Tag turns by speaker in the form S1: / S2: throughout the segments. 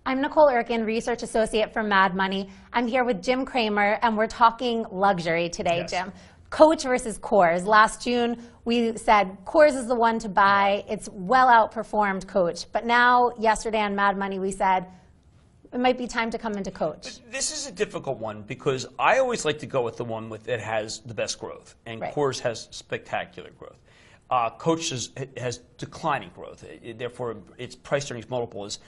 S1: I'm Nicole Urken, Research Associate for Mad Money. I'm here with Jim Cramer, and we're talking luxury today,
S2: Yes.
S1: Jim. Coach versus Coors. Last June, we said Coors is the one to buy. It's well outperformed Coach. But now, yesterday on Mad Money, we said it might be time to come into Coach.
S2: But this is a difficult one because I always like to go with the one that has the best growth, and
S1: Right.
S2: Coors has spectacular growth. Coach has declining growth. Therefore, its price earnings multiple is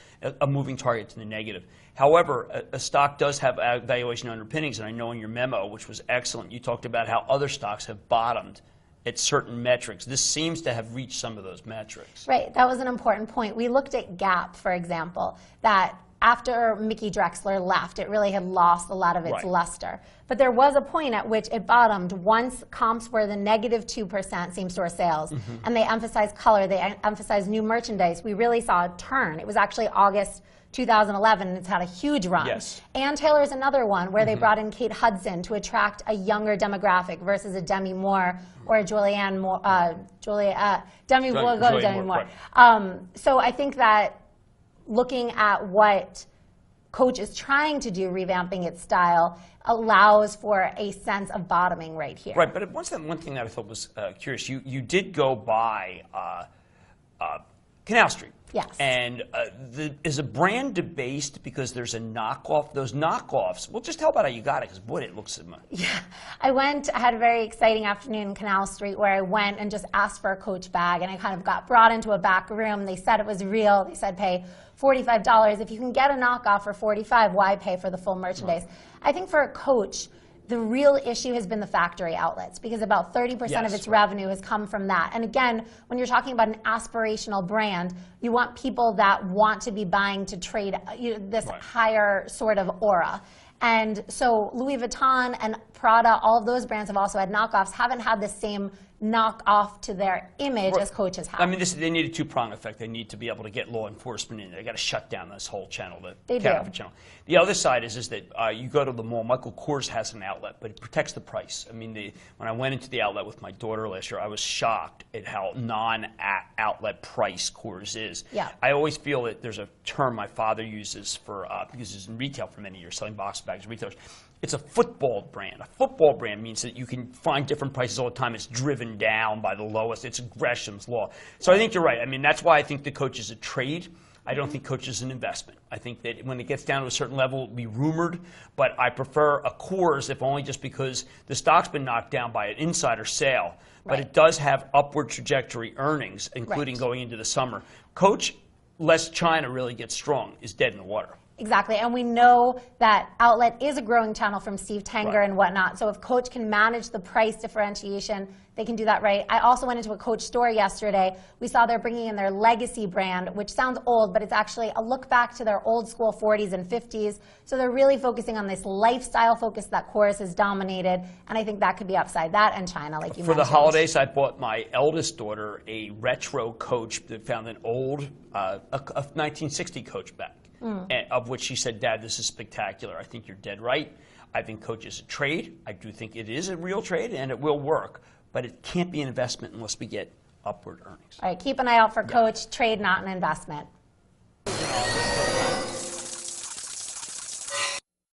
S2: a moving target to the negative. However, a stock does have valuation underpinnings, and I know in your memo, which was excellent, you talked about how other stocks have bottomed at certain metrics. This seems to have reached some of those metrics.
S1: Right, that was an important point. We looked at Gap, for example, that after Mickey Drexler left, it really had lost a lot of its
S2: Right.
S1: luster. But there was a point at which it bottomed once comps were the negative 2% same-store sales, and they emphasized color, they emphasized new merchandise. We really saw a turn. It was actually August 2011, and it's had a huge run.
S2: Yes.
S1: Ann Taylor's another one where they brought in Kate Hudson to attract a younger demographic versus a Demi Moore or a Julianne Moore. Demi Moore.
S2: Right.
S1: So I think that looking at what Coach is trying to do, revamping its style, allows for a sense of bottoming right here.
S2: Right, but one thing that I thought was curious, you did go by Canal Street.
S1: Yes.
S2: And is a brand debased because there's a knockoff? Those knockoffs, well, just tell about how you got it, because, boy, it looks so much.
S1: Yeah, I had a very exciting afternoon in Canal Street where I went and just asked for a Coach bag, and I kind of got brought into a back room. They said it was real. They said pay $45. If you can get a knockoff for $45, why pay for the full merchandise? I think for a Coach, the real issue has been the factory outlets, because about 30% of its revenue has come from that. And again, when you're talking about an aspirational brand, you want people that want to be buying to trade this higher sort of aura. And so Louis Vuitton and Prada, all of those brands have also had knockoffs, haven't had the same knock-off to their image as Coach has had.
S2: I mean, they need a two-prong effect. They need to be able to get law enforcement in. They got to shut down this whole channel, the counterfeit channel. The other side is that you go to the mall. Michael Kors has an outlet, but it protects the price. I mean, when I went into the outlet with my daughter last year, I was shocked at how non-outlet price Kors is.
S1: Yeah.
S2: I always feel that there's a term my father uses for because he's in retail for many years, selling box bags to retailers. It's a football brand. A football brand means that you can find different prices all the time. It's driven down by the lowest. It's Gresham's law. So I think you're right. I mean, that's why I think the Coach is a trade. I don't think Coach is an investment. I think that when it gets down to a certain level, it'll be rumored. But I prefer a Coors, if only just because the stock's been knocked down by an insider sale. But it does have upward trajectory earnings, including going into the summer. Coach, lest China really gets strong, is dead in the water.
S1: Exactly, and we know that outlet is a growing channel from Steve Tanger and whatnot. So if Coach can manage the price differentiation, they can do that right. I also went into a Coach store yesterday. We saw they're bringing in their legacy brand, which sounds old, but it's actually a look back to their old school 40s and 50s. So they're really focusing on this lifestyle focus that Coors has dominated, and I think that could be upside. That and China, like you mentioned.
S2: For the holidays, I bought my eldest daughter a retro Coach that found an old a 1960 Coach bag. Of which she said, "Dad, this is spectacular." I think you're dead right. I think Coach is a trade. I do think it is a real trade, and it will work. But it can't be an investment unless we get upward earnings.
S1: All right, keep an eye out for Coach. Trade, not an investment.